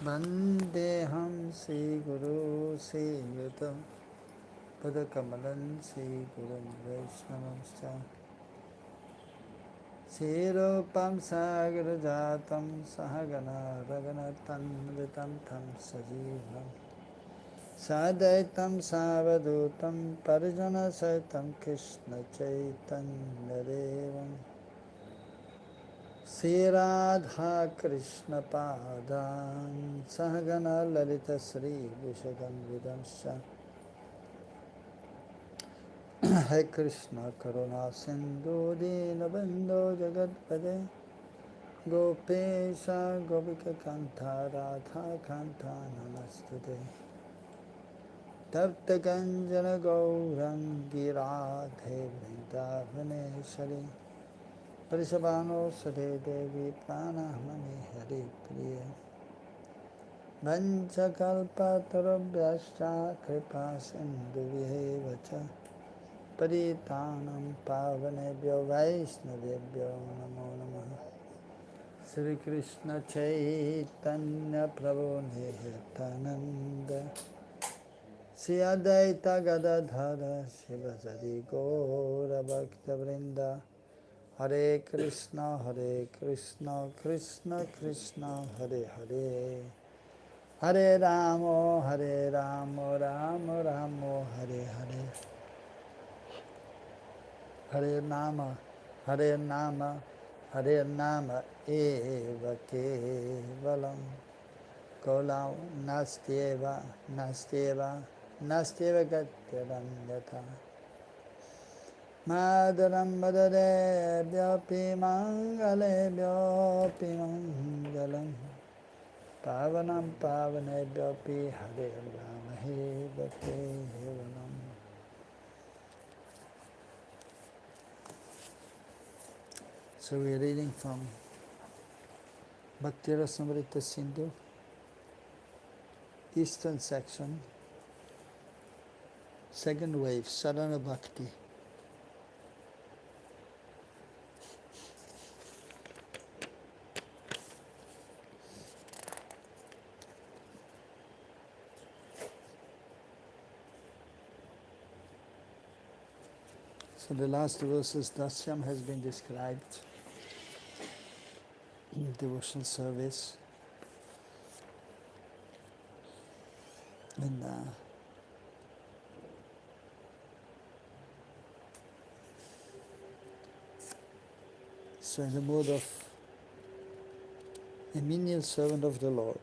Vandeham Sri Guru Sri Yutam Padakamalan Sri Guru Vaishnavamscha Sri Rupam Sagar Jatam Sahagana Raghunathan Vitam Tam Sajivam Sadaitam Savadutam Parijana Saitam Krishna Chaitanya Devam Sri Radha Krishna Padan Sahagana Lalita Sri Vishakam Vidamsha Hare Krishna Karuna Sindhu Dinabandho Jagatpade Gopesha Gopika Kanta Radha Kanta Namastude Tapta Kanjana Gaurangi Radhe Vrindavaneshwari Parishabhano Sade Devi Pranamani Hare Priya Vanchakalpatarabhyascha Kripa Sindhu Vihevacha Paritanam Pavanebhyo Vaishnavebhyo Namo Namaha Sri Krishna Chaitanya Prabhu Nityananda Sri Advaita Gadadhara Shivasari Gaura Bhakta Vrinda Hare Krishna Krishna Krishna Hare Hare Hare Ramo Ramo Ramo Hare Hare Hare Nama Eva Kevalam Kolam Nastyeva Gatyaranyata Madaram Madare Vyapi Mangale Vyapi Mangalam Pavanam Pavane Vyapi Hare Rama He Kevalam. So we are reading from Bhakti Rasamrita Sindhu, Eastern section, second wave, Sadhana Bhakti. So the last verses, Dasyam has been described in devotional service. And so in the mode of a menial servant of the Lord.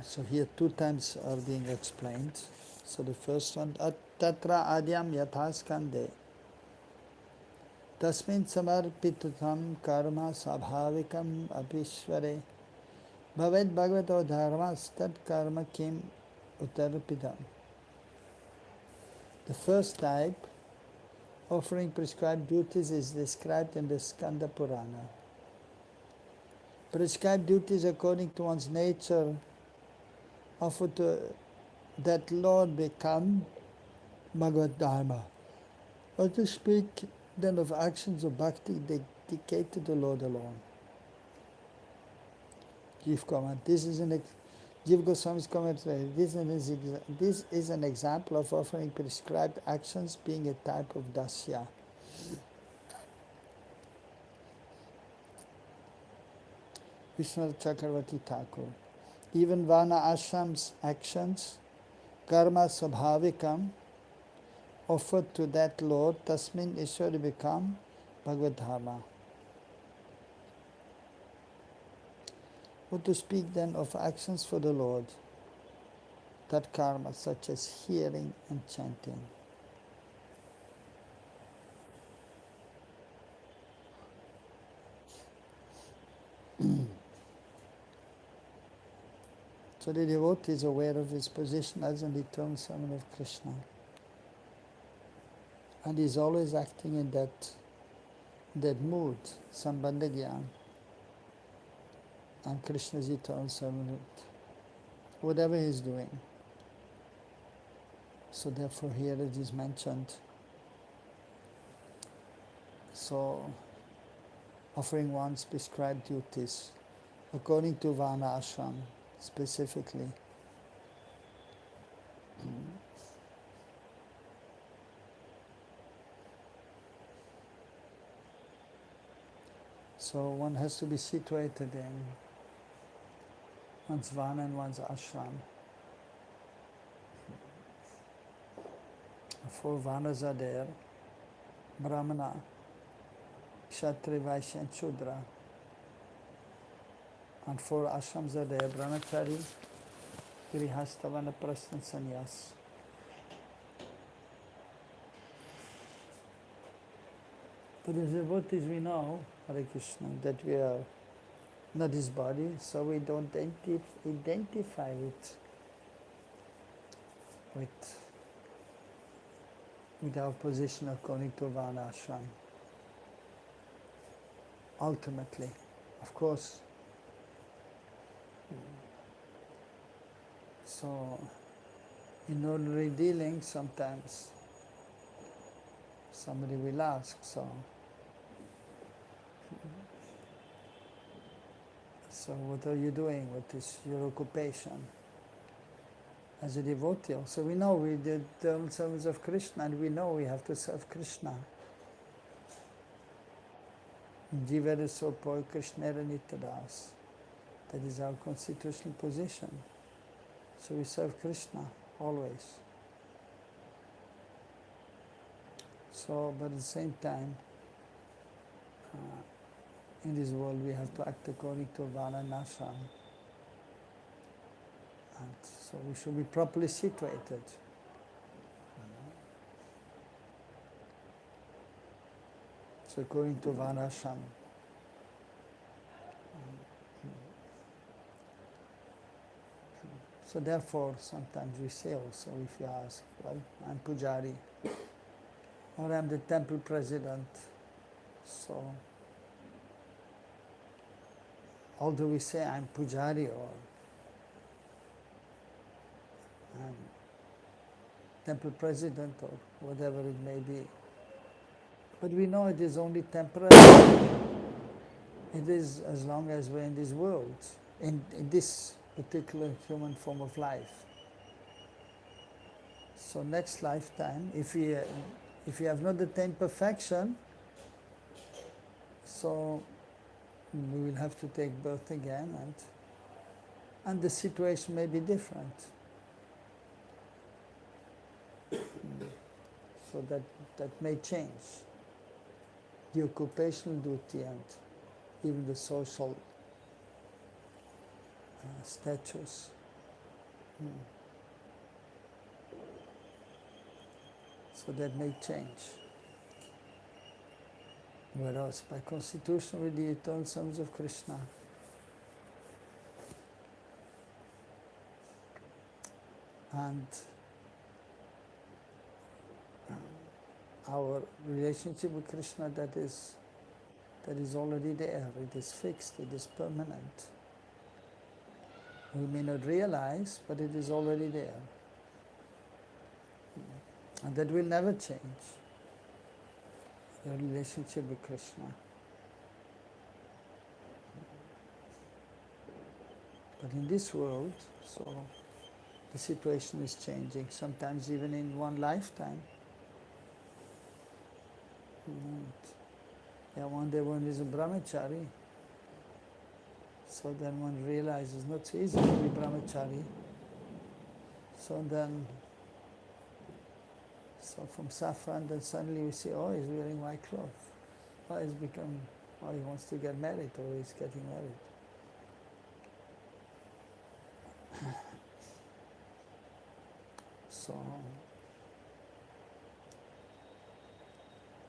So here two times are being explained. So the first one, Tatra Adyam Yathaskande Tasmin Samarpitutam Karma Sabhavikam Apishware Bhavet Bhagavato Dharmas Tat Karma Kim Uttarpitam. The first type, offering prescribed duties, is described in the Skanda Purana. Prescribed duties according to one's nature offer to that Lord become Bhagavad Dharma. Or to speak then of actions of bhakti dedicated to the Lord alone. Jiv comment. Jiv Goswami's commentary. This is an example of offering prescribed actions being a type of dasya. Vishwanath Chakravarti Thakur. Even Vana Ashram's actions, karma sabhavikam, offered to that Lord, tasmin Ishwari become Bhagavad Dharma. Or to speak then of actions for the Lord, that karma, such as hearing and chanting. So the devotee is aware of his position as an eternal servant of Krishna. And is always acting in that mood, sambandha gyan. and Krishna's eternal servant, whatever he's doing. So therefore here it is mentioned. So offering one's prescribed duties according to Varna ashram specifically. So one has to be situated in one's Varna and one's ashram. 4 Varnas are there: Brahmana, Kshatriya, Vaishya and Shudra. And 4 ashrams are there: Brahmachari, Grihastha, Vanaprastha and Sannyas. But as devotees we know, Hare Krishna, that we are not this body, so we don't identify with our position according to Varna ashram. Ultimately, of course. So, in ordinary dealing, sometimes somebody will ask, so what are you doing? What is your occupation? As a devotee, so we know we did the service of Krishna, and we know we have to serve Krishna. Jivere sopo Krishnera Nityadas. That is our constitutional position. So we serve Krishna always. So, but at the same time, in this world we have to act according to Varna and ashram. And so we should be properly situated. So according to Varna ashram. So therefore, sometimes we say also, if you ask, well, I'm Pujari, or I'm the temple president. So, although we say I'm Pujari or I'm temple president or whatever it may be, but we know it is only temporary. It is as long as we're in this world, in this particular human form of life. So next lifetime, if we have not attained perfection, so we will have to take birth again, and the situation may be different. So that may change the occupational duty and even the social status. So that may change. Whereas by constitution with the eternal sons of Krishna, and our relationship with Krishna, that is already there, it is fixed, it is permanent. We may not realize, but it is already there. And that will never change, the relationship with Krishna. But in this world, so the situation is changing, sometimes even in one lifetime. One day one is a brahmachari, so then one realizes it's not so easy to be brahmachari. So from saffron, then suddenly we see, oh, he's wearing white clothes. Oh, he wants to get married, or he's getting married. So,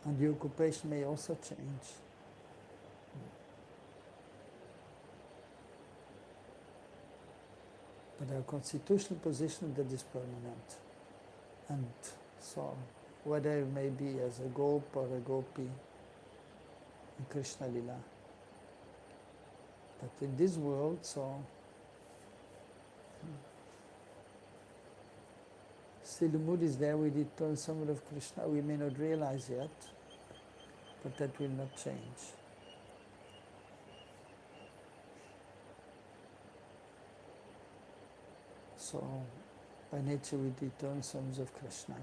and the occupation may also change. But our constitutional position, that is permanent. And so, whether it may be as a gop or a gopi in Krishna Lila, But in this world, so still the mood is there with the eternal summit of Krishna. We may not realize yet, but that will not change. So, by nature with the eternal sons of Krishna.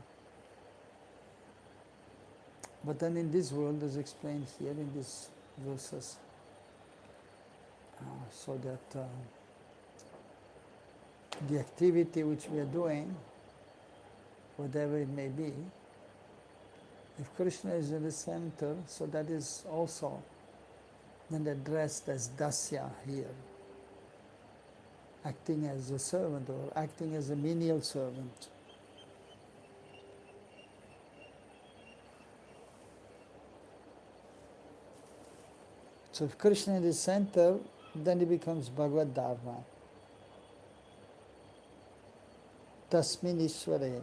But then in this world, as explained here in these verses, so that the activity which we are doing, whatever it may be, if Krishna is in the center, so that is also then addressed as dasya here, acting as a servant or acting as a menial servant. So if Krishna is the center, then it becomes Bhagavad Dharma. Tasmin Ishvare.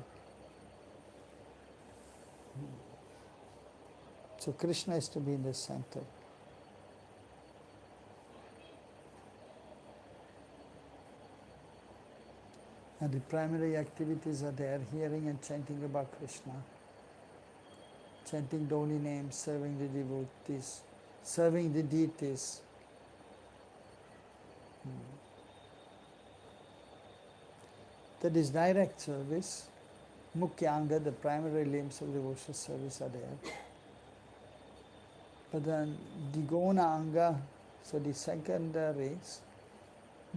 So Krishna is to be in the center. And the primary activities are there, hearing and chanting about Krishna, chanting the holy name, serving the devotees, serving the deities. That is direct service. Mukhya Anga, the primary limbs of devotional service are there. But then the Gona Anga, so the secondary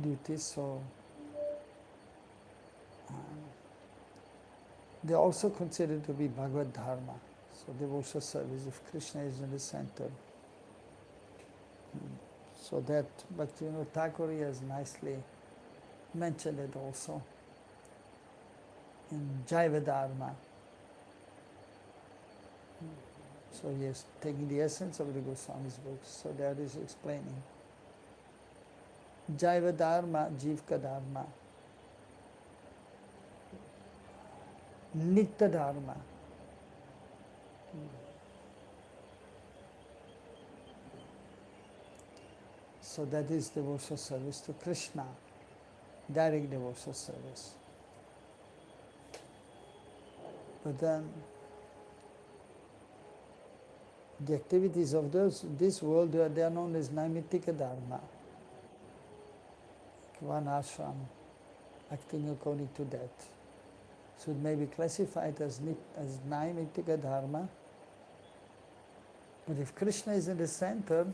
duties, so they are also considered to be Bhagavad Dharma. So devotional service if Krishna is in the center. So that Bhaktivinoda Thakur has nicely mentioned it also in Jaiva Dharma. So he is taking the essence of the Goswami's books. So that is explaining. Jaiva Dharma, Jivka Dharma. Nitya Dharma. So that is devotional service to Krishna, direct devotional service. But then the activities of this world, they are known as Naimittika Dharma. One ashram, acting according to that. So it may be classified as Naimittika Dharma. But if Krishna is in the center,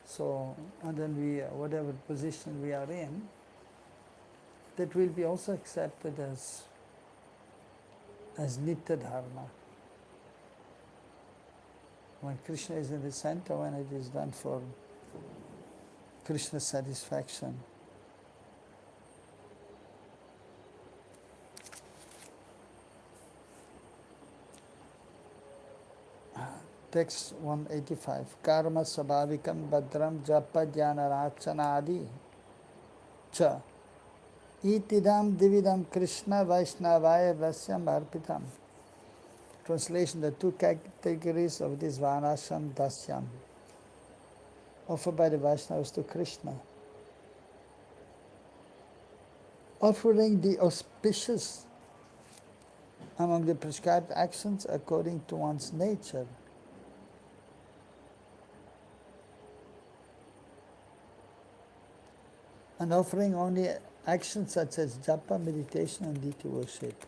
so, and then we, whatever position we are in, that will be also accepted as Nitya Dharma. When Krishna is in the center, when it is done for Krishna's satisfaction. Text 185. Karma sabhavikam badram japa jnana rachanadi cha itidam dividam Krishna Vaishnavaya Vasyam Arpitam. Translation: the two categories of this Varnashram Dasyam offered by the Vaishnavas to Krishna. Offering the auspicious among the prescribed actions according to one's nature. And offering only actions such as japa, meditation, and deity worship.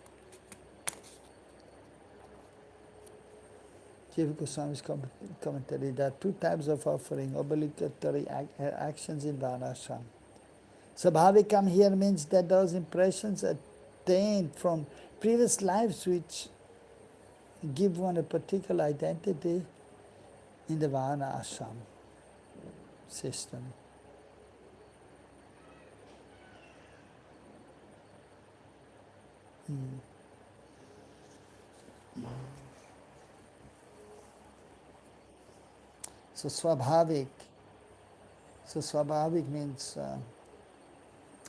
Jiva Goswami's commentary. There are two types of offering, obligatory actions in Varnashram. Sabhavikam here means that those impressions attained from previous lives which give one a particular identity in the Varna ashram system. So swabhavik. So swabhavik means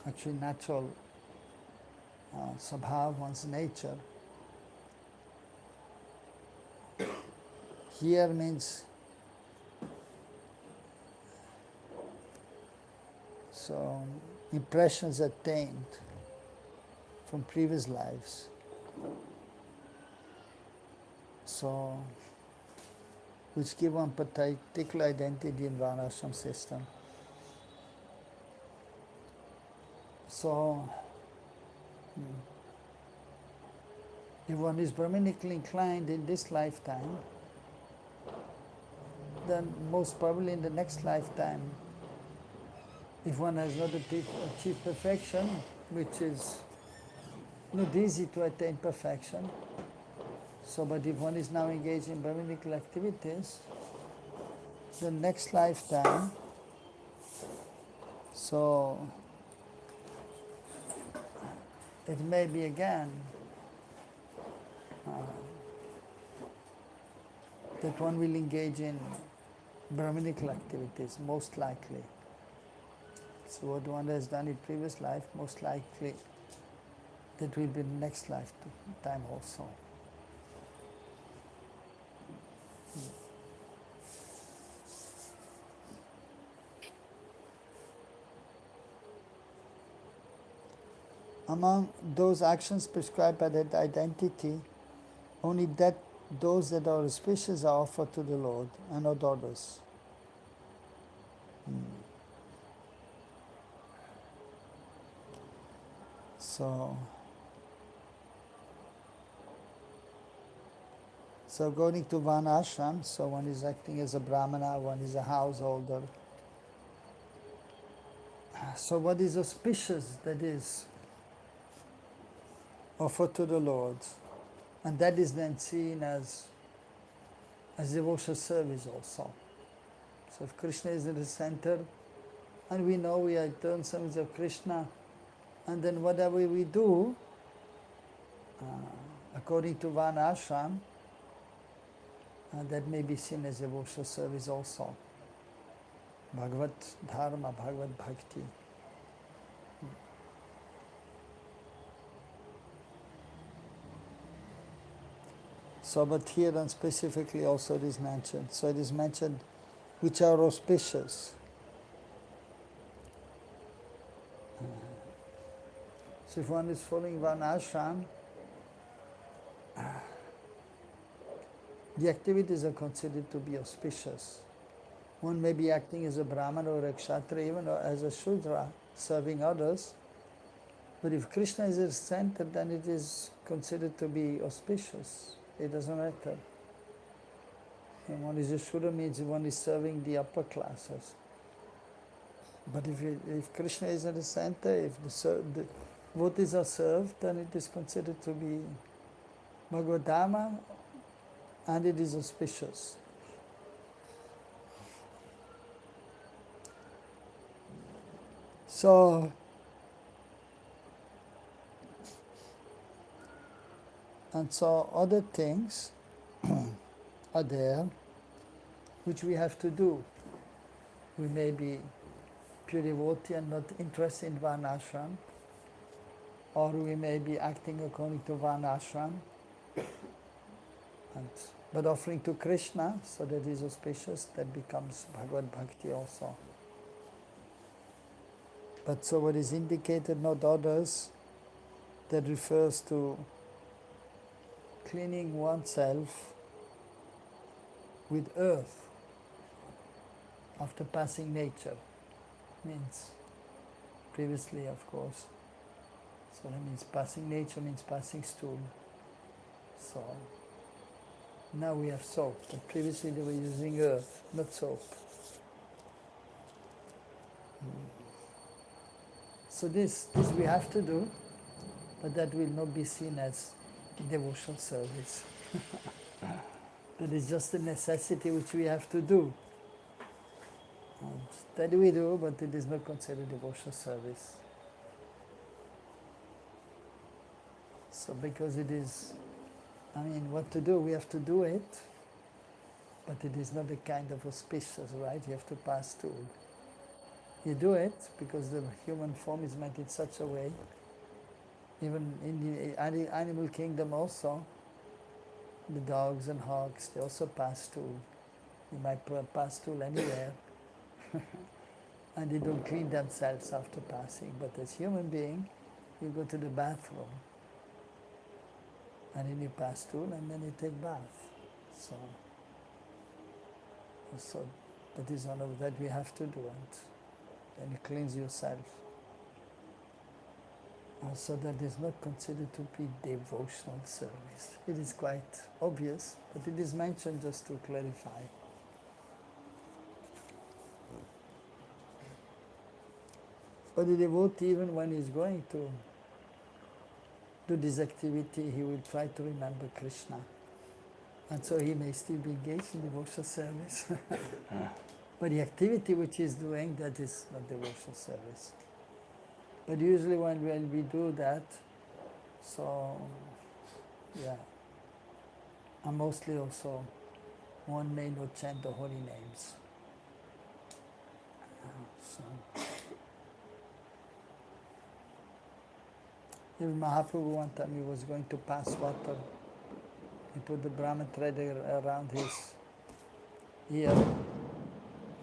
actually natural, swabhav, one's nature. Here means So impressions attained from previous lives. So which give one particular identity in Varnashram system. So if one is Brahmanically inclined in this lifetime, then most probably in the next lifetime, if one has not achieved perfection, which is not easy to attain perfection, so but if one is now engaged in Brahminical activities, the next lifetime, so it may be again that one will engage in Brahminical activities, most likely. So what one has done in previous life, most likely that will be the next lifetime also. Among those actions prescribed by that identity, only those that are auspicious are offered to the Lord and not others. So according to Varnashram, so one is acting as a Brahmana, one is a householder. So what is auspicious, that is offered to the Lord, and that is then seen as devotional service also. So if Krishna is in the center, and we know we are eternal servants of Krishna, and then whatever we do, according to Varnashram, that may be seen as devotional service also. Bhagavad Dharma, Bhagavad Bhakti. So, but here and specifically also it is mentioned. So it is mentioned which are auspicious. So if one is following Varnashram, the activities are considered to be auspicious. One may be acting as a Brahman or a Kshatriya, even as a Shudra, serving others. But if Krishna is at the center, then it is considered to be auspicious. It doesn't matter. And one is a Shudra means one is serving the upper classes. But if Krishna is at the center, if the devotees are served, then it is considered to be Bhagavad Dharma, and it is auspicious. So, and so other things are there which we have to do. We may be pure devotee and not interested in Varnashram, or we may be acting according to Varnashram, but offering to Krishna, so that is auspicious, that becomes Bhagavad Bhakti also. But so what is indicated, not others, that refers to cleaning oneself with earth after passing nature. Means previously, of course. So that means passing nature means passing stool. So now we have soap, but previously they were using earth, not soap. So this we have to do, but that will not be seen as devotional service. That is just a necessity which we have to do. And that we do, but it is not considered devotional service. So because it is, what to do, we have to do it, but it is not a kind of auspicious, right? You have to pass through. You do it because the human form is meant in such a way. Even in the animal kingdom also, the dogs and hogs, they also pass through. You might pass through anywhere. and they don't clean themselves after passing. But as human being, you go to the bathroom, and then you pass through, and then you take bath. So that is one of that we have to do, and then you cleanse yourself. So that is not considered to be devotional service. It is quite obvious, but it is mentioned just to clarify. But the devotee, even when he's going to do this activity, he will try to remember Krishna. And so he may still be engaged in devotional service. But the activity which he's doing, that is not devotional service. But usually when we do that, so yeah, and mostly also one may not chant the holy names. So. Even Mahaprabhu one time he was going to pass water. He put the Brahman thread around his ear,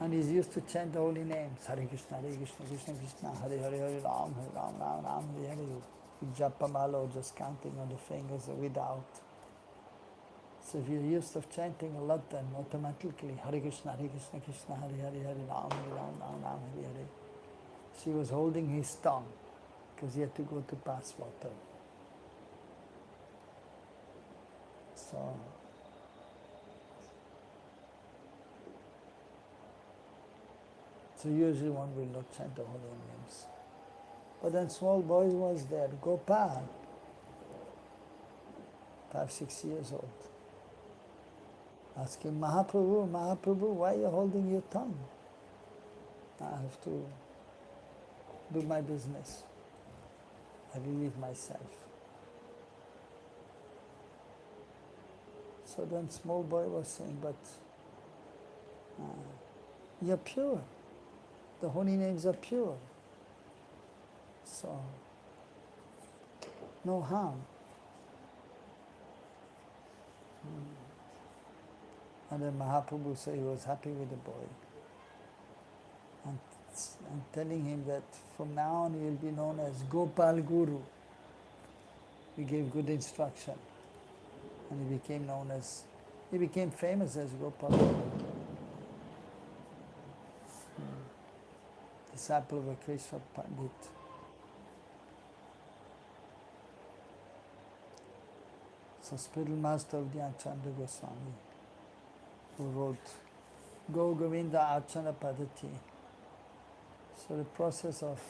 and he's used to chant the holy names. Hare Krishna, Krishna Krishna, Hare Hare, Hare Ram, Ram, Hare Hare. With Japamala or just counting on the fingers without. So if you're used to chanting a lot, then automatically Hare Krishna, Krishna, Hare Hare, Hare Ram, Ram, Hare Hare. So he was holding his tongue because he had to go to pass water. So usually one will not chant the holy names. But then small boy was there, Gopal, 5, 6 years old, asking Mahaprabhu, why are you holding your tongue? I have to do my business. I relieve myself. So then small boy was saying, but you're pure. The holy names are pure. So, no harm. And then Mahaprabhu said he was happy with the boy. And telling him that from now on he will be known as Gopal Guru. He gave good instruction. And he became famous as Gopal Guru. Disciple of a Krishna Pandit. So spiritual master of Dhyan Chandra Goswami, who wrote Go Govinda Archana Padati. So the process of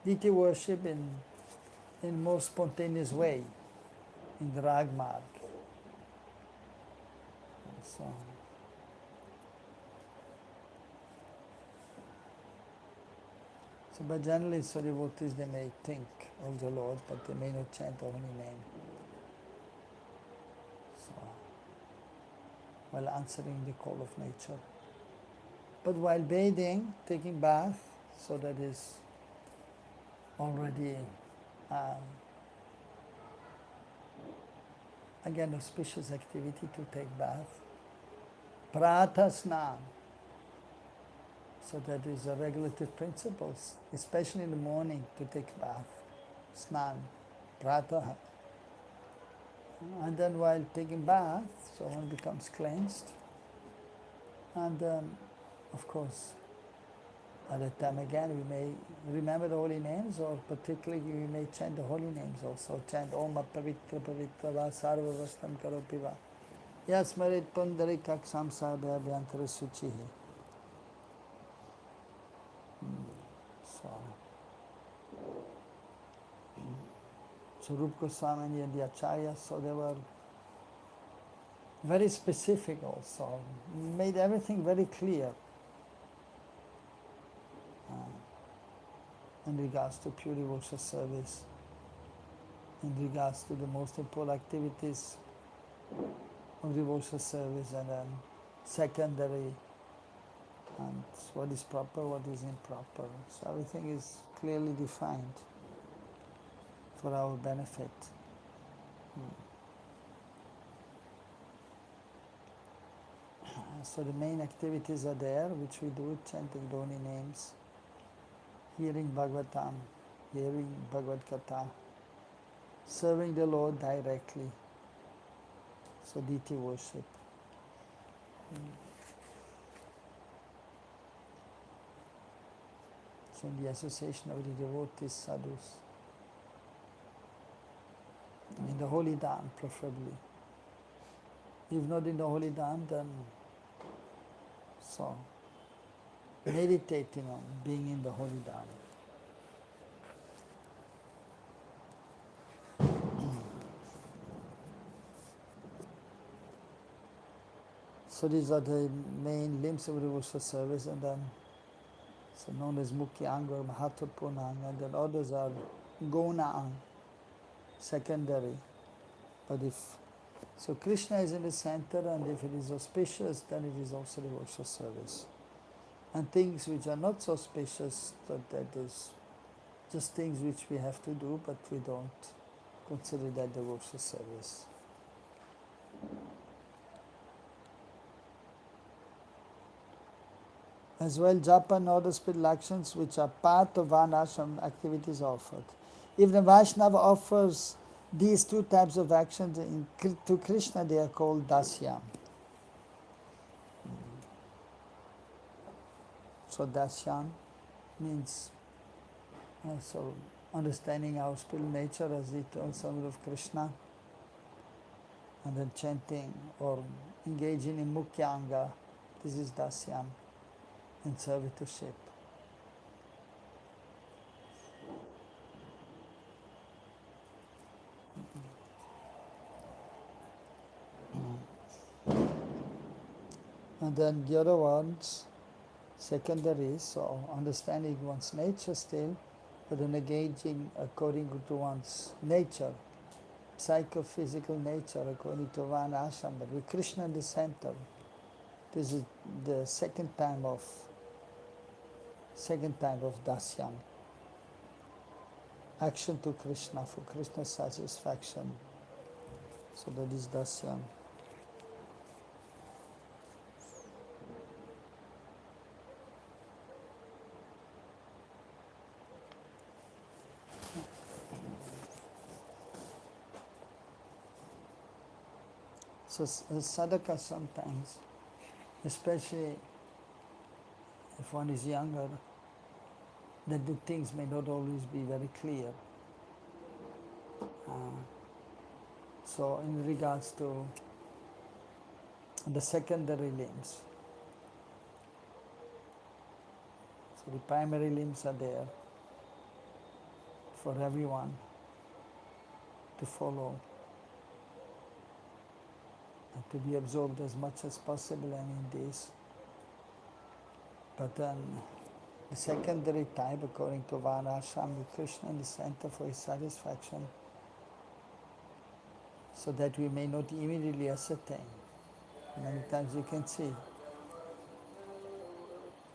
deity worship in most spontaneous way, in the Rag Marg. So but generally, so devotees, they may think of the Lord, but they may not chant the holy name. So, while answering the call of nature. But while bathing, taking bath, so that is already, again, auspicious activity to take bath. Pratha snan. So that is a regulative principles, especially in the morning to take bath. Snan, pratha. And then while taking bath, so one becomes cleansed. And of course, at that time again, we may remember the holy names, or particularly we may chant the holy names also. Chant Om Apavitra Pavitra Va Sarva Vastam Karopi Va Yasmarit Pundari Kaksam Sabhya Abhyantara Suchihi. So Rupa Goswami and the Acharyas, so they were very specific also, made everything very clear in regards to pure devotional service, in regards to the most important activities of devotional service, and then secondary, and what is proper, what is improper. So everything is clearly defined for our benefit. So the main activities are there, which we do, chanting the holy names, hearing Bhagavatam, hearing Bhagavad Gita, serving the Lord directly. So deity worship. So in the association of the devotees, sadhus, in the holy dham preferably. If not in the holy dham, then so meditating on being in the holy dham. So these are the main limbs of devotional service, and then so known as Mukhya Anga or Mahatmapurna Anga, and then others are Gona Anga, secondary. But if so, Krishna is in the center, and if it is auspicious, then it is also devotional service. And things which are not so auspicious, that is just things which we have to do, but we don't consider that devotional service. As well, japa and other spiritual actions which are part of Varnashram activities offered. If the Vaishnava offers these two types of actions to Krishna, they are called dasyam. So dasyam means so understanding our spiritual nature as the eternal servant of Krishna, and then chanting or engaging in Mukhya Anga, this is dasyam, in servitorship. And then the other ones, secondary, so understanding one's nature still, but then engaging according to one's nature, psychophysical nature according to Varnashram, but with Krishna in the center. This is the second type of dasyam. Action to Krishna for Krishna's satisfaction. So that is dasyam. So sadhaka sometimes, especially if one is younger, that the things may not always be very clear. So in regards to the secondary limbs, so the primary limbs are there for everyone to follow and to be absorbed as much as possible and in this. But then the secondary type, according to Varnashram, with Krishna in the center for his satisfaction, so that we may not immediately ascertain. Many times you can see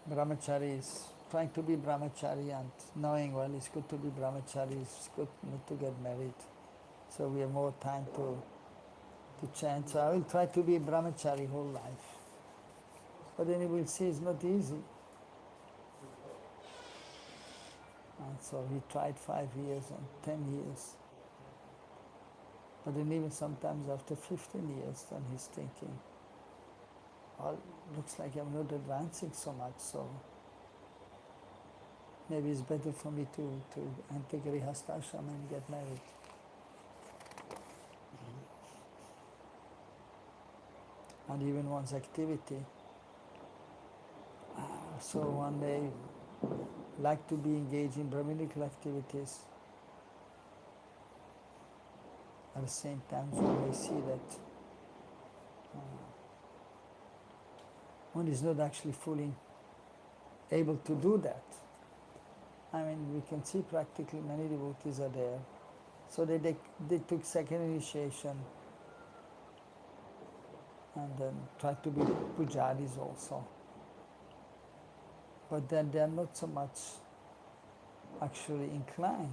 brahmacharis trying to be brahmachari and knowing, well, it's good to be brahmachari, it's good not to get married. So we have more time to chant. So I will try to be brahmachari whole life. But then you will see it's not easy. And so he tried 5 years and 10 years. But then even sometimes after 15 years, then he's thinking, well, looks like I'm not advancing so much, so maybe it's better for me to enter Grihasthashram and get married. And even one's activity. So one may like to be engaged in Brahminical activities. At the same time, one may see that one is not actually fully able to do that. I mean, we can see practically many devotees are there. So they took second initiation and then tried to be pujaris also. But then they are not so much actually inclined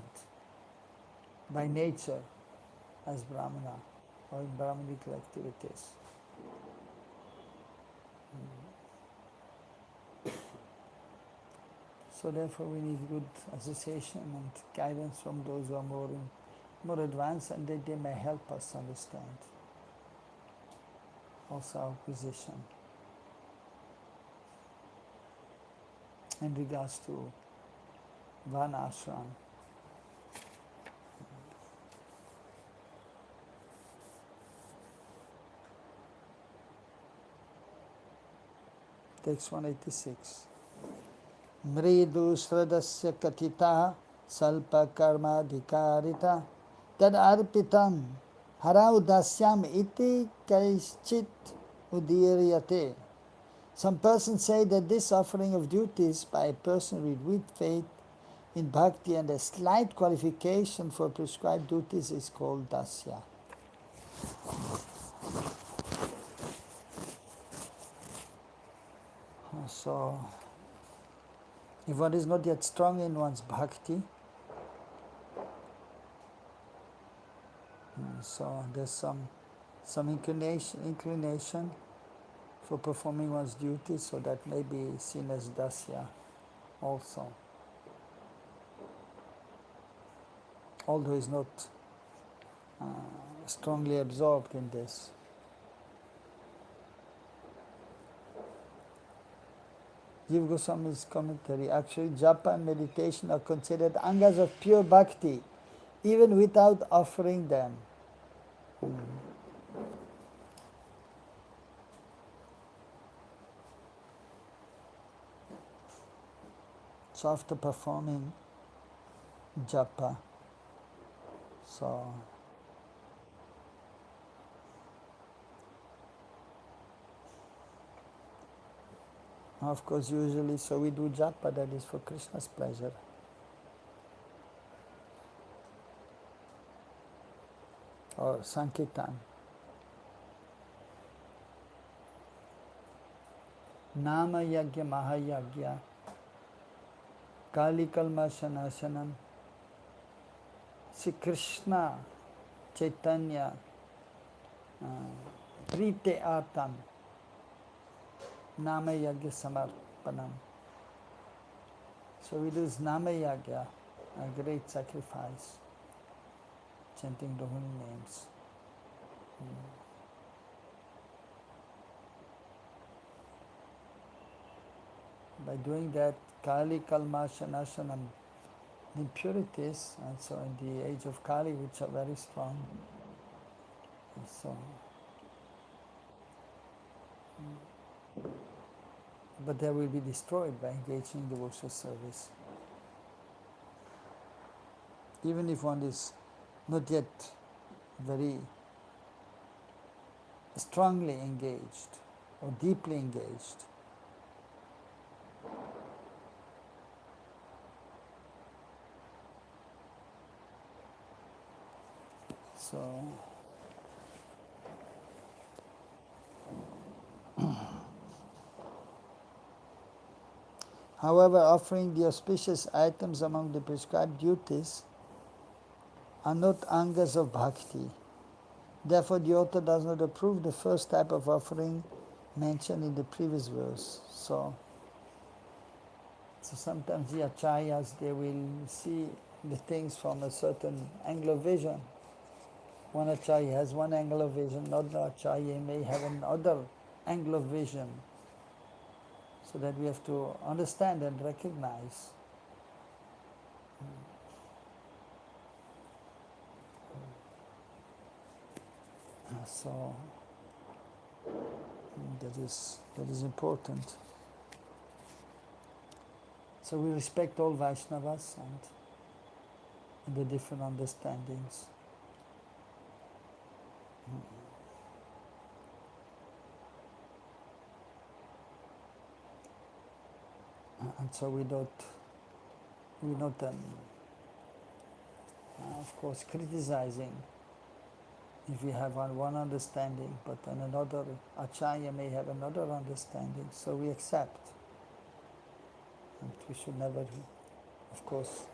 by nature as Brahmana or in Brahminical activities. So therefore we need good association and guidance from those who are more advanced, and that they may help us understand also our position in regards to Varnashram. Text 186. Mridu sradasya katita salpa karma dhikarita tad arpitam haraudasyam iti kaischit udiryate. Some persons say that this offering of duties by a person with weak faith in bhakti and a slight qualification for prescribed duties is called dasya. So, if one is not yet strong in one's bhakti, so there's some inclination for performing one's duties, so that may be seen as dasya also. Although he's not strongly absorbed in this. Jiva Goswami's commentary, actually japa and meditation are considered angas of pure bhakti, even without offering them. So after performing japa, so of course usually so we do japa, that is for Krishna's pleasure. Or sankirtan. Nama yagya mahayagya kali kalma sanasanam Sri Krishna Chaitanya Prite Artam Nama Yagya Samarpanam. So we do Nama Yagya, a great sacrifice, chanting the holy names. By doing that, Kali Kalma Shanasanam, the impurities, and so in the age of Kali, which are very strong, and so. But they will be destroyed by engaging in devotional service. Even if one is not yet very strongly engaged or deeply engaged. So, however, offering the auspicious items among the prescribed duties are not angas of bhakti. Therefore, the author does not approve the first type of offering mentioned in the previous verse. So sometimes the acharyas, they will see the things from a certain angle of vision. One acharya has one angle of vision, another acharya may have another angle of vision. So that we have to understand and recognize. So that is important. So we respect all Vaishnavas and the different understandings. And so we're not of course, criticizing if we have one understanding, but then another acharya may have another understanding, so we accept. And we should never, of course,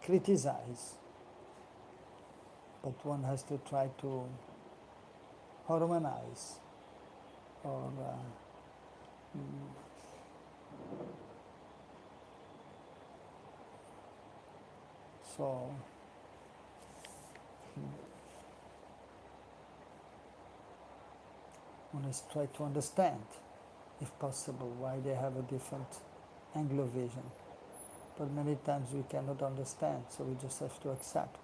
criticize, but one has to try to harmonize or So, one is try to understand, if possible, why they have a different angle of vision. But many times we cannot understand, so we just have to accept.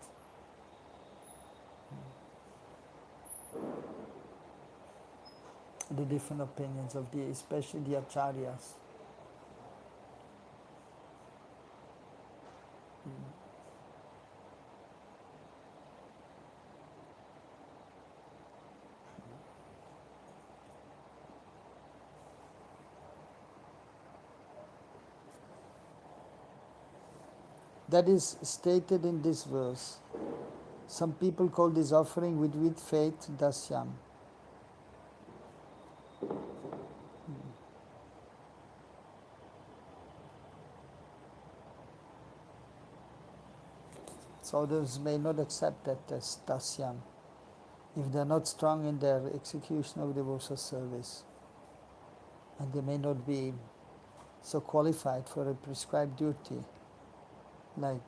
The different opinions of especially the acharyas. That is stated in this verse. Some people call this offering with faith dasyam. So others may not accept that as dasyam if they are not strong in their execution of devotional service. And they may not be so qualified for a prescribed duty, like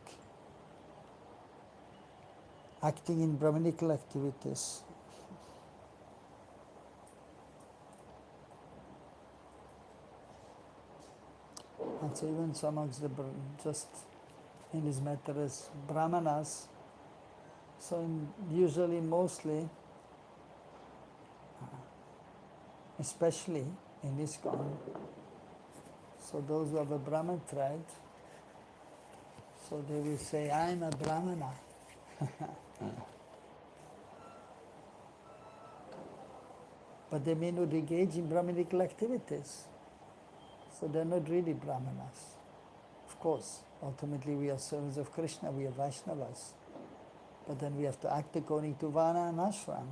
acting in Brahminical activities. And so even so amongst the just in this matter as brahmanas, so usually mostly, especially in ISKCON, so those who have a Brahman thread, so they will say, I'm a Brahmana. But they may not engage in Brahminical activities. So they're not really Brahmanas. Of course, ultimately we are servants of Krishna, we are Vaishnavas. But then we have to act according to Varna and Ashram.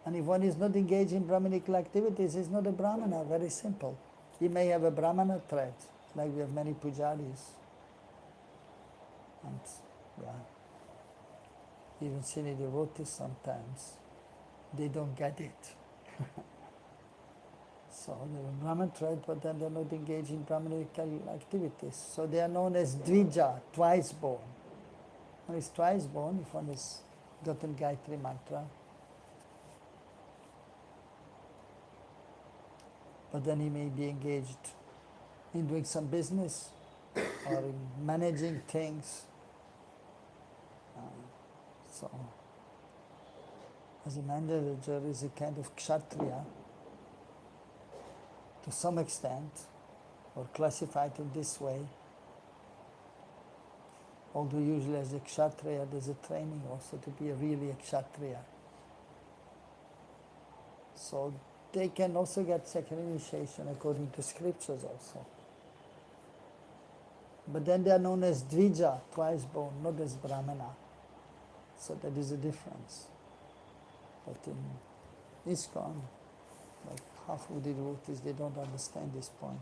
And if one is not engaged in Brahminical activities, he's not a Brahmana, very simple. He may have a Brahmana thread, like we have many pujaris. And yeah, even silly devotees sometimes, they don't get it. So they have a Brahman thread, but then they're not engaged in Brahminical activities. So they are known as Dvija, twice born. One is twice born if one has gotten Gayatri Mantra. But then he may be engaged in doing some business or in managing things. So, as a manager is a kind of kshatriya to some extent, or classified in this way. Although usually as a kshatriya there's a training also to be really a kshatriya. So they can also get second initiation according to scriptures also. But then they are known as Dvija, twice born, not as Brahmana. So that is a difference. But in ISKCON, like half of the devotees, they don't understand this point.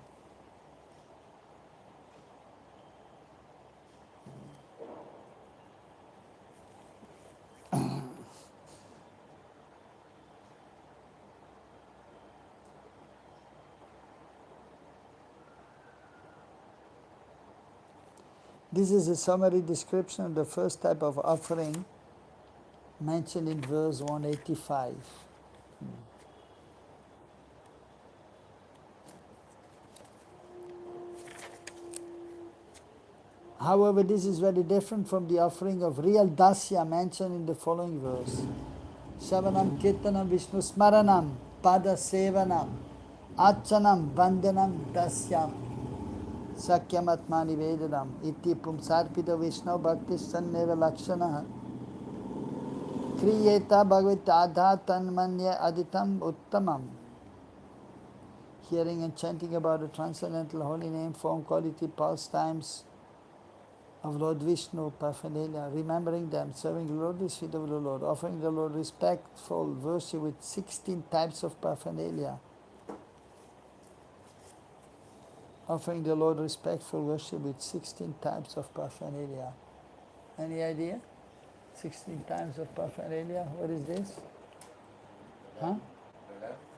This is a summary description of the first type of offering mentioned in verse 185. However, this is very different from the offering of real dasya mentioned in the following verse. Shavanam Kirtanam Vishnu Smaranam Pada Sevanam Achanam Vandanam Dasyam Sakyamatmani Vedanam Iti Pumsarpita Vishnu Bhakti Sanneva Lakshana Kriyeta Bhagavitadha Tanmanya Aditam Uttamam. Hearing and chanting about the transcendental holy name, form, quality, pastimes of Lord Vishnu, paraphernalia, remembering them, serving the lotus feet of the Lord, offering the Lord respectful worship with 16 types of paraphernalia. Offering the Lord respectful worship with 16 types of paraphernalia. Any idea? 16 types of paraphernalia. What is this? Huh?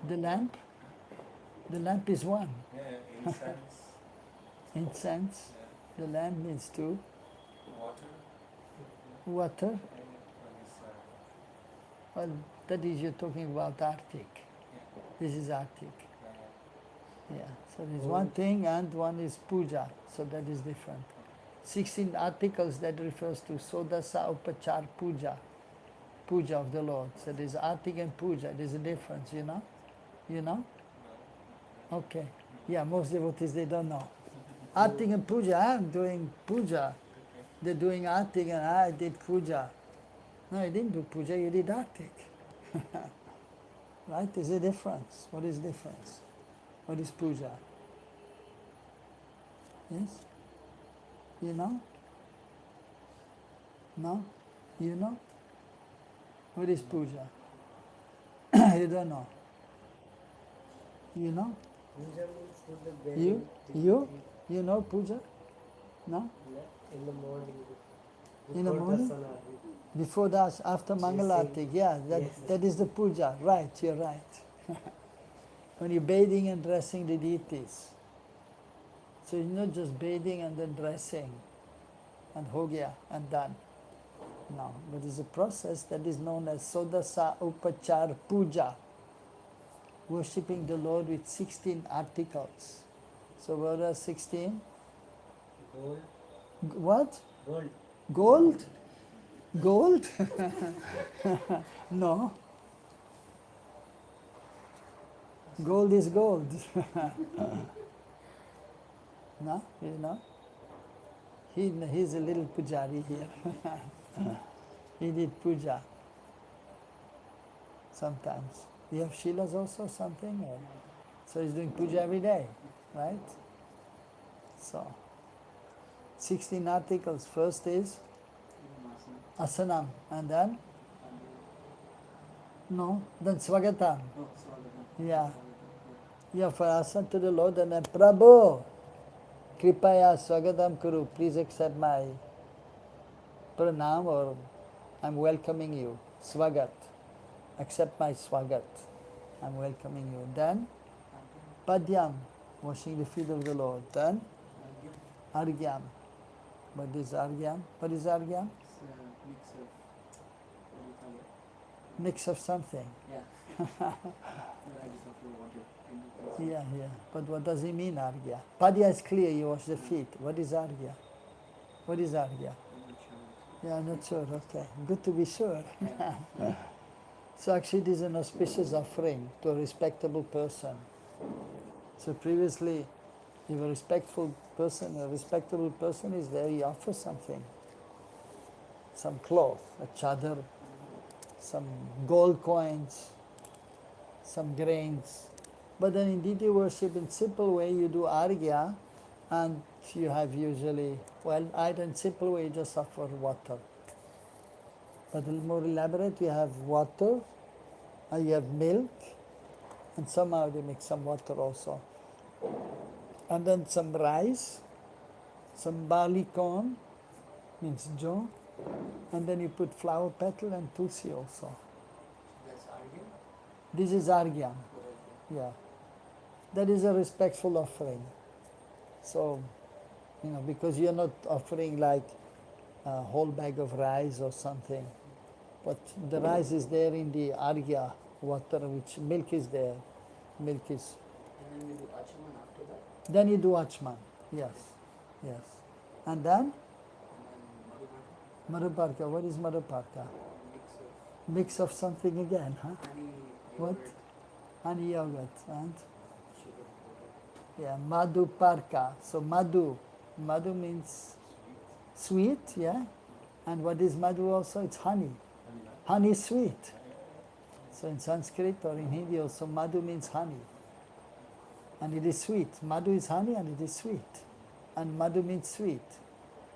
The lamp? The lamp is one. Yeah, incense. Incense. Yeah. The lamp means two. Water. Water. And one is, Well, that is you're talking about Arctic. yeah. This is Arctic. Yeah. Yeah. So there's one thing and one is puja. So that is different. 16 articles that refers to Sodasa Upachar Puja. Puja of the Lord. So there's Arctic and puja. There's a difference, you know? You know? No. Okay. Yeah, most devotees, they don't know. Arctic and puja, I'm doing puja. Okay. They're doing Arctic and I did puja. No, you didn't do puja, you did Arctic. Right? There's a difference. What is difference? What is puja? Yes? You know? No? You know? What is puja? You don't know. You know? Puja means for the You? very You? You know puja? No? in the morning. In the Before morning? Dasana. Before that, after Yes, Mangalarti, yeah, yes. that is the puja. Right, you're right. When you're bathing and dressing the deities. So you're not just bathing and then dressing and hogya and done. No, but it's a process that is known as Sodasa Upachar Puja, worshipping the Lord with 16 articles. So what are 16? Gold. What? Gold. Gold? Gold? No. Gold is gold. No, you know? He's a little pujari here. He did puja sometimes. You have Shilas also something? Or? So he's doing puja every day, right? So, 16 articles. First is Asanam, and then? No, then Swagatam. Yeah. Yeah, for asana to the Lord, and then Prabhu, Kripaya Swagatam Kuru, please accept my pranam, or I'm welcoming you. Swagat. Accept my swagat. I'm welcoming you. Then Padyam, washing the feet of the Lord. Then Argyam. What is Argyam? What is Argyam? It's a mix of, what do you call it? Mix of something. Yeah. Varieties of water. And you can- Yeah. But what does it mean, Argya? Padya is clear, you wash the feet. What is Argya? What is Argya? I'm not sure. Yeah, I'm not sure. Okay. Good to be sure. Yeah. So actually it is an auspicious offering to a respectable person. So previously, if a respectful person, a respectable person is there, he offers something. Some cloth, a chadar, some gold coins, some grains. But then in deity worship, in simple way, you do argya, and you have usually, well, either in simple way, you just offer water. But a little more elaborate, you have water, and you have milk, and somehow they make some water also. And then some rice, some barley corn, means jaw, and then you put flower petal and tulsi also. That's arguing? This is argyam, yeah. That is a respectful offering. So, because you're not offering like a whole bag of rice or something, but the rice is there in the argya water, which milk is there. Milk is. And then we do achaman after that. Then you do achman, yes. And then And then madhuparka. Madhuparka. What is Madhuparka? Mix of Mix of something again, huh? honey, What? yogurt, Honey yogurt, and sugar powder. yeah, Madhuparka. So Madhu means sweet, yeah. And what is Madhu also? It's honey. Honey is sweet. So in Sanskrit or in Hindi also, Madhu means honey. And it is sweet. Madhu is honey and it is sweet. And Madhu means sweet.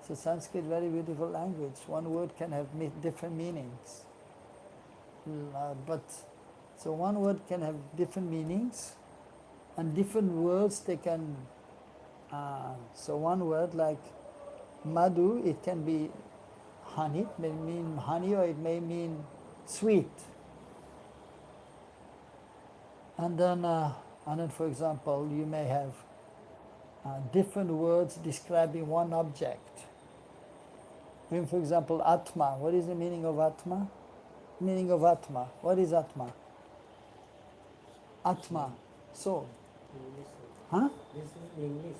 So Sanskrit, very beautiful language. One word can have different meanings. So one word can have different meanings, and different words they can. So one word like Madhu, it can be honey. It may mean honey, or it may mean sweet. And then And then, for example, you may have different words describing one object. When, for example, Atma, what is the meaning of Atma? Meaning of Atma. What is Atma? Atma, soul. English. Huh? This is English.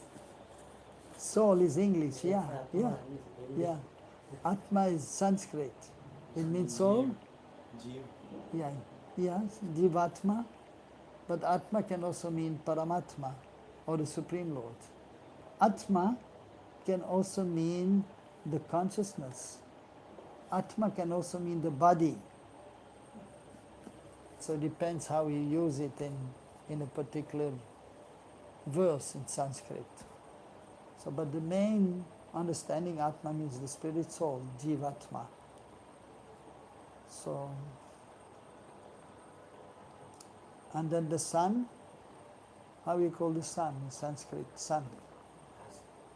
Soul is English, Yes, yeah, Atma yeah, is English. yeah. Atma is Sanskrit. It means soul. Jeev. Yeah, yes, Jivatma. But Atma can also mean Paramatma or the Supreme Lord. Atma can also mean the consciousness. Atma can also mean the body. So it depends how you use it in a particular verse in Sanskrit. So, but the main understanding Atma means the spirit soul, Jivatma. So, and then the sun, how you call the sun in Sanskrit? Sun.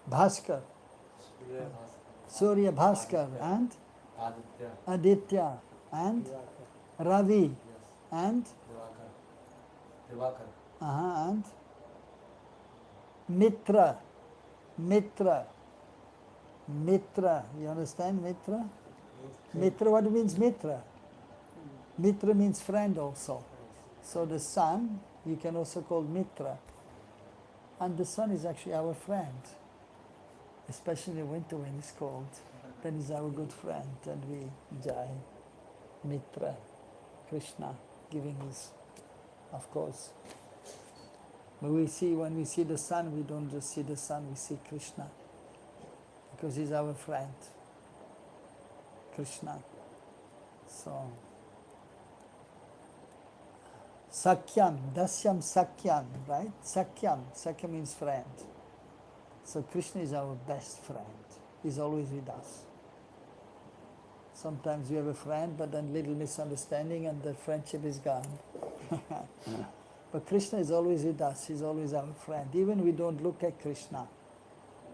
Bhaskar, Surya Bhaskar, and Aditya. Aditya, and Divakar. Ravi, Yes. and Divakar. and Mitra, Mitra, Mitra. You understand Mitra? Mitra, what means Mitra? Mitra means friend also. So the sun, you can also call Mitra. And the sun is actually our friend, especially in winter when it's cold. Then he's our good friend, and we Jai, Mitra, Krishna, giving his, of course. But when we see the sun, we don't just see the sun, we see Krishna, because he's our friend, Krishna. So, Sakyam, Dasyam Sakyam, right? Sakyam means friend. So Krishna is our best friend. He's always with us. Sometimes we have a friend, but then little misunderstanding and the friendship is gone. But Krishna is always with us. He's always our friend. Even we don't look at Krishna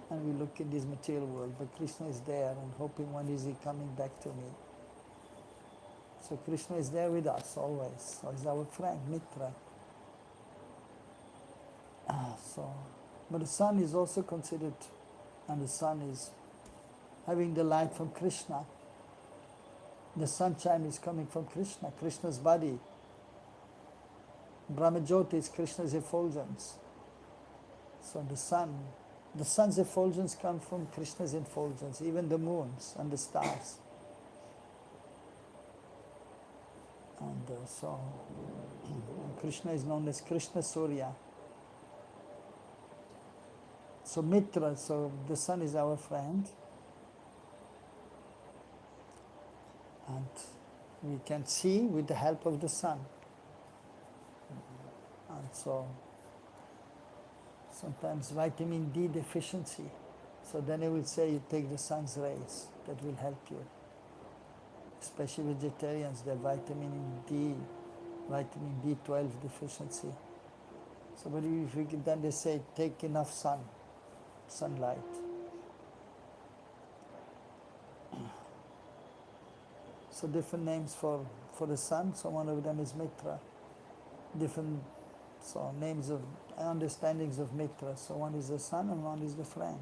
and we look in this material world, but Krishna is there and hoping when is he coming back to me. So Krishna is there with us always. So he's our friend, Mitra. But the sun is also considered, and the sun is having the light from Krishna. The sunshine is coming from Krishna, Krishna's body. Brahmajyoti is Krishna's effulgence. So the sun's effulgence come from Krishna's effulgence, even the moons and the stars. And so Krishna is known as Krishna Surya. So Mitra, so the sun is our friend. And we can see with the help of the sun. And so sometimes vitamin D deficiency. So then I will say you take the sun's rays, that will help you. Especially vegetarians, they have vitamin D, vitamin B12 deficiency. So but if we then they say take enough sunlight. So different names for the sun, so one of them is Mitra. Different names of understandings of Mitra. So one is the sun and one is the friend.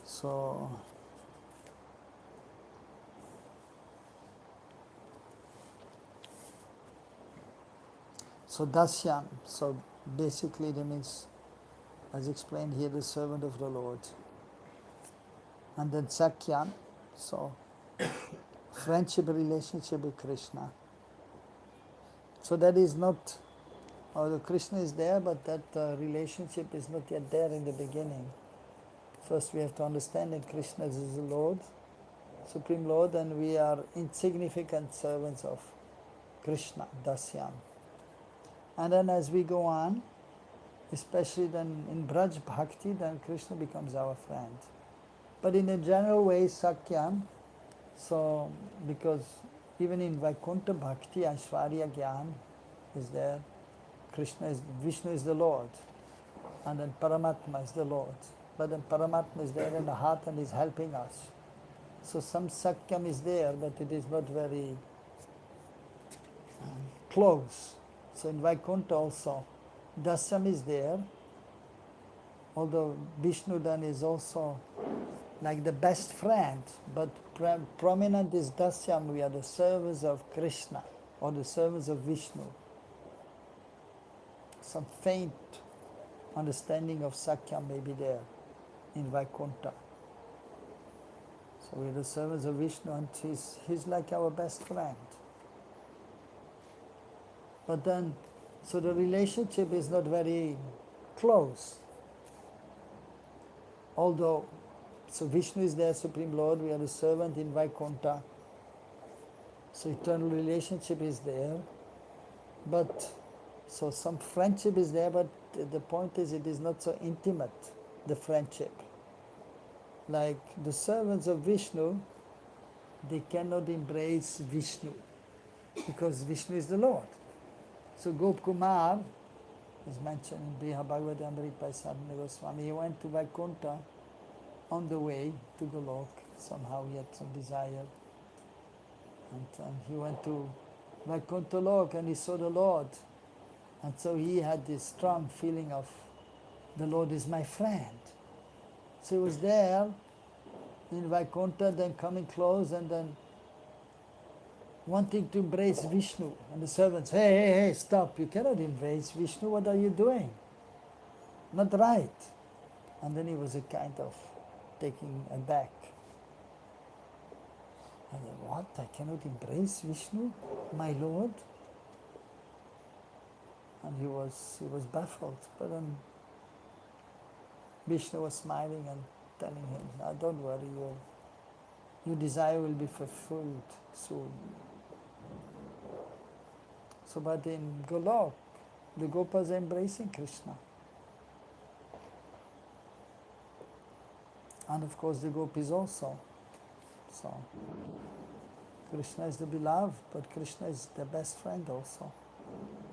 So Dasyam, so basically that means, as explained here, the servant of the Lord. And then Sakyam, so friendship relationship with Krishna. So that is not, although Krishna is there, but that relationship is not yet there in the beginning. First we have to understand that Krishna is the Lord, Supreme Lord, and we are insignificant servants of Krishna, Dasyam. And then as we go on, especially then in Braj Bhakti, then Krishna becomes our friend. But in a general way, Sakyam, so because even in Vaikuntha Bhakti, Aishwarya Gyan is there, Vishnu is the Lord, and then Paramatma is the Lord. But then Paramatma is there in the heart and is helping us. So some Sakyam is there, but it is not very close. So in Vaikuntha also, Dasyam is there, although Vishnu then is also like the best friend, but prominent is Dasyam, we are the servers of Krishna or the servers of Vishnu. Some faint understanding of Sakya may be there in Vaikuntha. So we are the servants of Vishnu and he's like our best friend. But then, so the relationship is not very close. Although, so Vishnu is there, Supreme Lord, we are the servant in Vaikuntha. So eternal relationship is there. But, so some friendship is there, but the point is it is not so intimate, the friendship. Like the servants of Vishnu, they cannot embrace Vishnu because Vishnu is the Lord. So Gop Kumar is mentioned in Briha Bhagavati Amrit by Sadhana Goswami. He went to Vaikuntha on the way to Golok. Somehow he had some desire. And he went to Vaikuntha Lok and he saw the Lord. And so he had this strong feeling of the Lord is my friend. So he was there in Vaikuntha, then coming close and then wanting to embrace Vishnu. And the servants, hey, stop, you cannot embrace Vishnu, what are you doing? Not right. And then he was a kind of taking aback. And then, what, I cannot embrace Vishnu, my Lord? And he was baffled. But then Vishnu was smiling and telling him, no, don't worry, your desire will be fulfilled soon. So, but in Golok, the Gopas are embracing Krishna. And of course the Gopis also. So, Krishna is the beloved, but Krishna is the best friend also.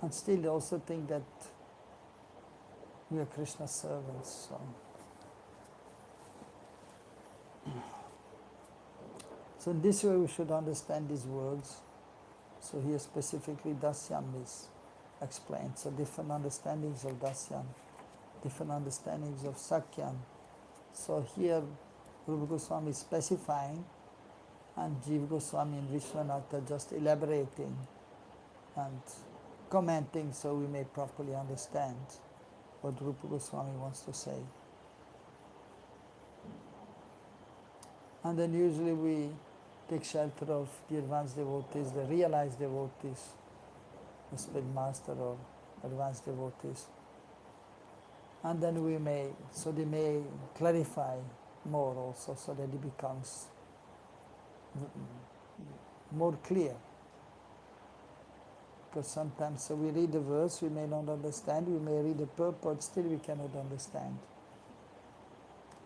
And still they also think that we are Krishna's servants. So in this way we should understand these words. So here specifically Dasyam is explained. So different understandings of Dasyam, different understandings of Sakyam. So here Rupa Goswami is specifying and Jiva Goswami and Vishwanath are just elaborating and commenting so we may properly understand what Rupa Goswami wants to say. And then usually we take shelter of the advanced devotees, the realized devotees, the split master or advanced devotees. And then we may, so they may clarify more also so that it becomes more clear. Because sometimes so we read the verse, we may not understand, we may read the purport, still we cannot understand.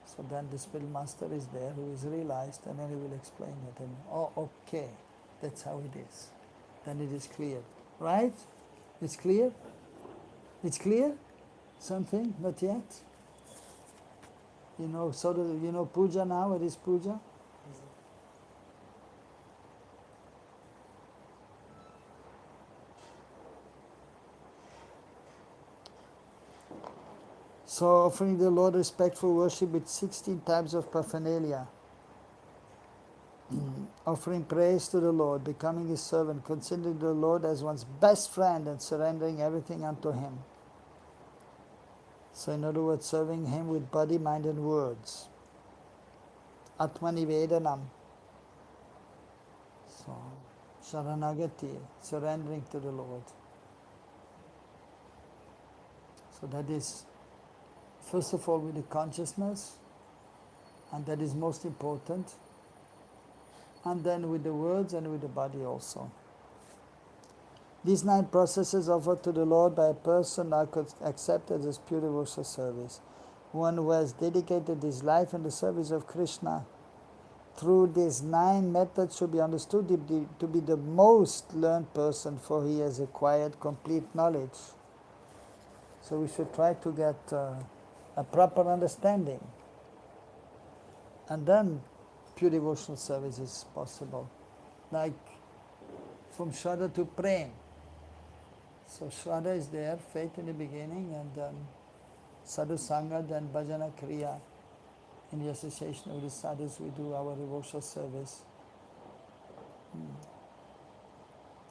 So then the spiritual master is there who is realized and then he will explain it and okay, that's how it is. Then it is clear. Right? It's clear? It's clear? Something? Not yet? You know, so you know puja now, what is puja? So offering the Lord respectful worship with 16 types of paraphernalia. Offering praise to the Lord, becoming His servant, considering the Lord as one's best friend and surrendering everything unto Him. So in other words, serving Him with body, mind and words. Atmanivedanam. So, Sharanagati, surrendering to the Lord. So that is, first of all, with the consciousness, and that is most important, and then with the words and with the body also. These 9 processes offered to the Lord by a person are accepted as pure devotional service. One who has dedicated his life in the service of Krishna through these 9 methods should be understood to be the most learned person, for he has acquired complete knowledge. So we should try to get a proper understanding. And then pure devotional service is possible. Like from Shraddha to Prem. So Shraddha is there, faith in the beginning, and then Sadhu Sangha, then Bhajana Kriya. In the association with the sadhus, we do our devotional service.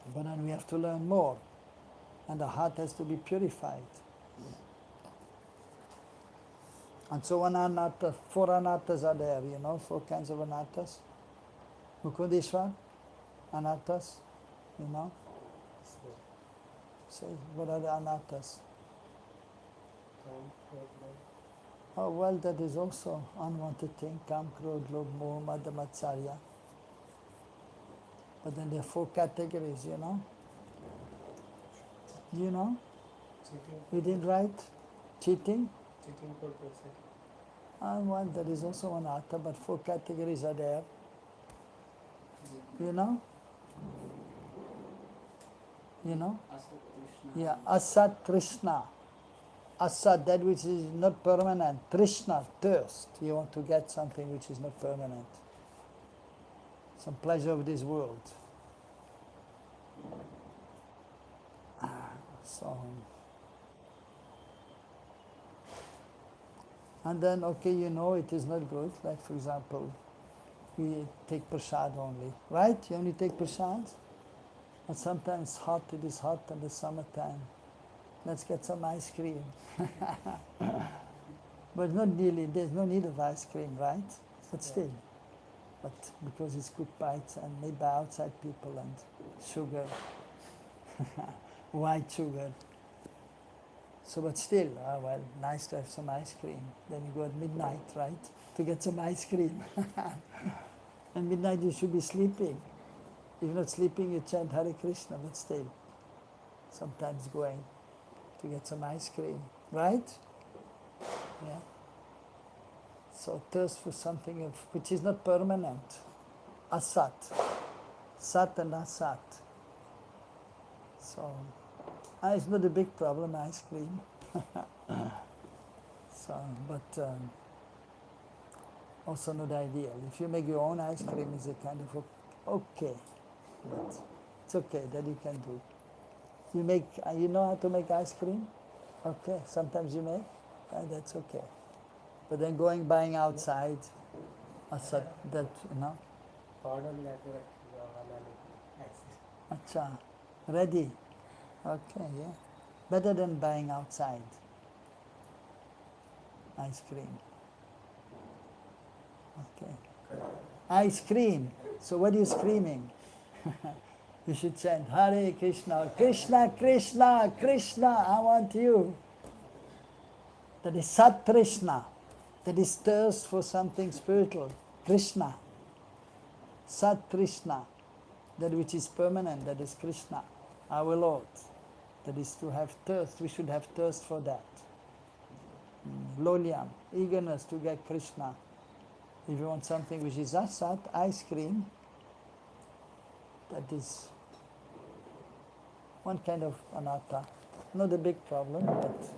But then we have to learn more, and the heart has to be purified. And so anatta, four anattas are there, you know, four kinds of anattas. Mukundeshwar, anattas, you know. So, So what are the anattas? calm, flow, Oh, well, that is also unwanted thing, Kam, Krodh, Lobh, Moh, Mada, Matsarya. But then there are four categories, you know. You know? cheating, You didn't write? Cheating? cheating purpose. Well, that is also one artha, but four categories are there. You know? You know? Asat Krishna. Yeah, Asat Trishna. Asat, that which is not permanent. Trishna, thirst. You want to get something which is not permanent. Some pleasure of this world. So, and then, okay, you know it is not good. Like, for example, we take prasad only, right? You only take prasad? And sometimes hot, it is hot in the summertime. Let's get some ice cream. But not really, there's no need of ice cream, right? But still. But because it's good bites and made by outside people and sugar, white sugar. So, but still, well, nice to have some ice cream. Then you go at midnight, right, to get some ice cream. And midnight you should be sleeping. If you're not sleeping, you chant Hare Krishna, but still, sometimes going to get some ice cream, right? Yeah. So thirst for something which is not permanent. Asat. Sat and asat. So, it's not a big problem, ice cream. So, but also not ideal. If you make your own ice cream, it's a kind of okay. But it's okay, that you can do. You make, you know how to make ice cream? Okay, sometimes you make, that's okay. But then buying outside, that, you know. Pardon that access. Acha, ready? Okay, yeah. Better than buying outside ice cream. Okay. Ice cream. So what are you screaming? You should chant Hare Krishna, Krishna, Krishna, Krishna, I want you. That is Sat Krishna. That is thirst for something spiritual. Krishna. Sat Krishna. That which is permanent, that is Krishna, our Lord. That is to have thirst. We should have thirst for that. Lolyam, eagerness to get Krishna. If you want something which is asat, ice cream, that is one kind of anatta. Not a big problem, but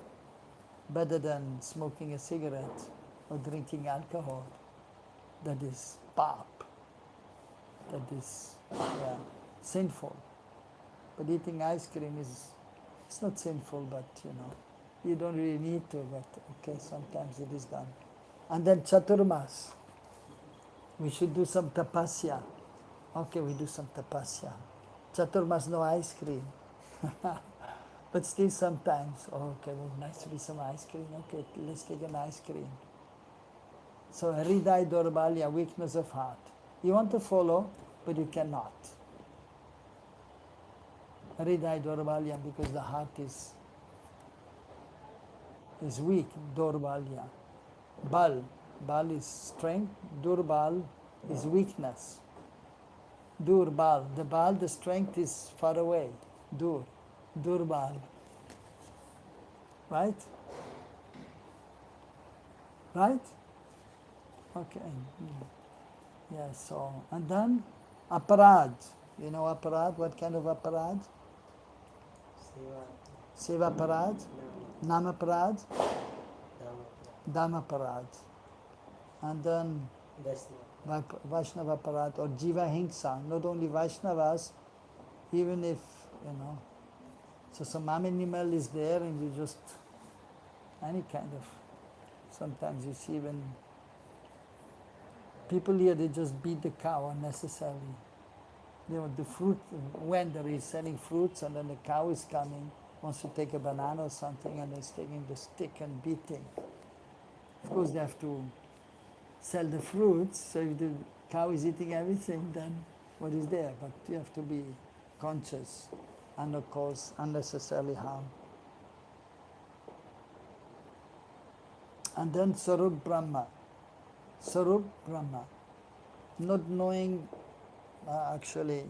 better than smoking a cigarette or drinking alcohol. That is pap. That is sinful. But eating ice cream it's not sinful, but you don't really need to, but okay, sometimes it is done. And then Chaturmas. We should do some tapasya. Okay, we do some tapasya. Chaturmas, no ice cream. But still sometimes, okay, well, nice to be some ice cream. Okay, let's take an ice cream. So Hridaya Dorbalya, weakness of heart. You want to follow, but you cannot. Hridaya Dorbalya, because the heart is weak, Dorbalya. Bal is strength, Durbal is weakness. Durbal, the strength is far away. Durbal. Right? Right? Okay. Yeah, so, and then aparad. You know aparad? What kind of aparad? Seva aparad, nama aparad, dhamma aparad. And then Vaishnava aparad or Jiva Hingsa. Not only Vaishnavas, even if, So some animal is there and you just, any kind of, sometimes you see when people here, they just beat the cow unnecessarily. You know, the fruit vendor is selling fruits and then the cow is coming, wants to take a banana or something and is taking the stick and beating. Of course they have to sell the fruits, so if the cow is eating everything, then what is there? But you have to be conscious and not cause unnecessarily harm. And then Sarup Brahma. Sarup Brahma. Not knowing actually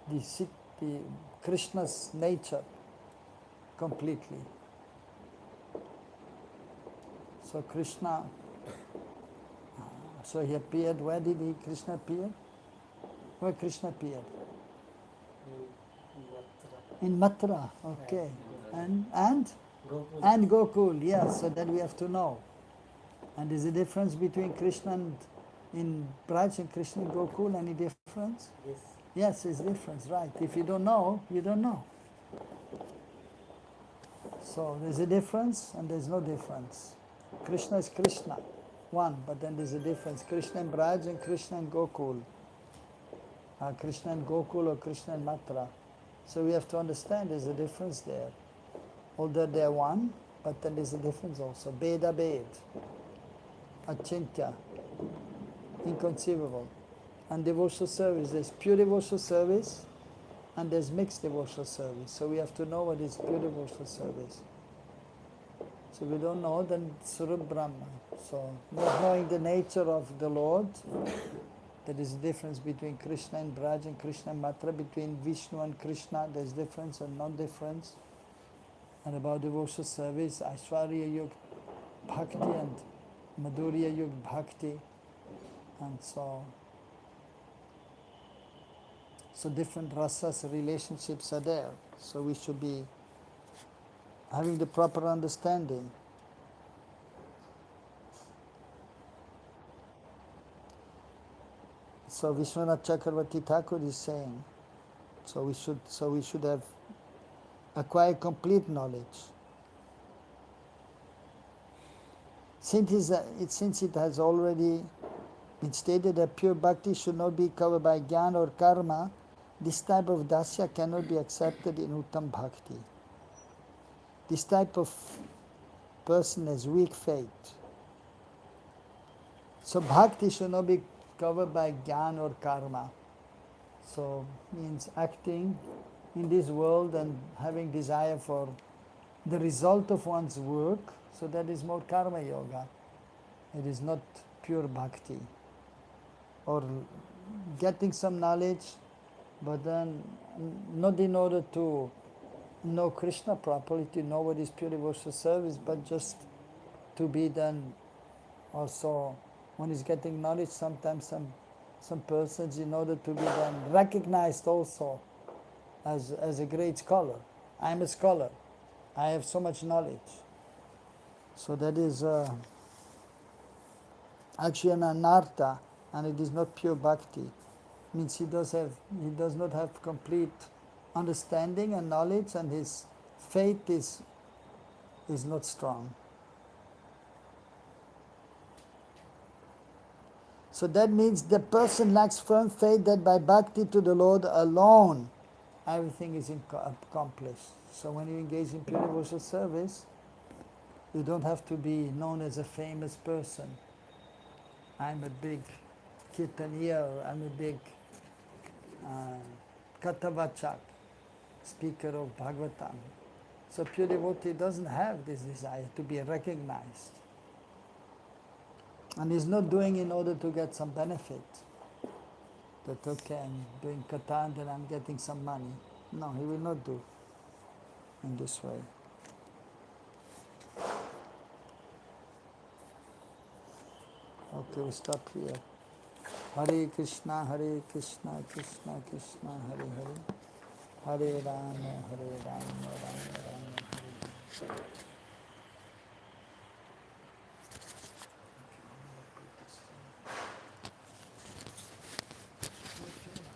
the Krishna's nature completely. So Krishna, so he appeared, where did Krishna appear? Where Krishna appeared? In Mathura, okay. And Gokul. And Gokul, yes, so that we have to know. And is a difference between Krishna and in Braj and Krishna in Gokul, any difference? Yes. Yes, it's difference, right. If you don't know, you don't know. So there's a difference and there's no difference. Krishna is Krishna, one, but then there's a difference. Krishna in Braj and Krishna in Gokul. Krishna in Gokul or Krishna in Mathura. So we have to understand there's a difference there. Although they're one, but then there's a difference also. Beda Bed, Achintya, inconceivable. And devotional service, there's pure devotional service and there's mixed devotional service. So we have to know what is pure devotional service. So if we don't know, then Surup Brahma. So not knowing the nature of the Lord, there is a difference between Krishna and Braj and Krishna and Mathura, between Vishnu and Krishna, there's difference and non-difference. And about devotional service, Aishwarya Yug Bhakti and Madhurya Yug Bhakti. And so different rasas, relationships are there. So we should be having the proper understanding. So Vishwanath Chakravarti Thakur is saying, so we should have acquired complete knowledge. Since it has already been stated that pure bhakti should not be covered by jnana or karma, this type of dasya cannot be accepted in uttam bhakti. This type of person has weak faith. So bhakti should not be covered by jnana or karma. So means acting in this world and having desire for the result of one's work, so that is more karma yoga. It is not pure bhakti. Or getting some knowledge, but then not in order to know Krishna properly, to know what is pure devotional service, but just to be then also, one is getting knowledge, sometimes some persons, in order to be then recognized also as a great scholar. I am a scholar. I have so much knowledge. So that is actually an anartha, and it is not pure bhakti. Means he does not have complete understanding and knowledge, and his faith is not strong. So that means the person lacks firm faith that by bhakti to the Lord alone, everything is accomplished. So when you engage in pure devotional service, you don't have to be known as a famous person. I'm a big kirtaniya, or I'm a big katavachak, speaker of Bhagavatam. So pure devotee doesn't have this desire to be recognized. And he's not doing in order to get some benefit. That okay, I'm doing katha and then I'm getting some money. No, he will not do in this way. Okay, we stop here. Hare Krishna, Krishna Krishna, Hare Hare. Hare Rama, Rama Rama, Hare Hare.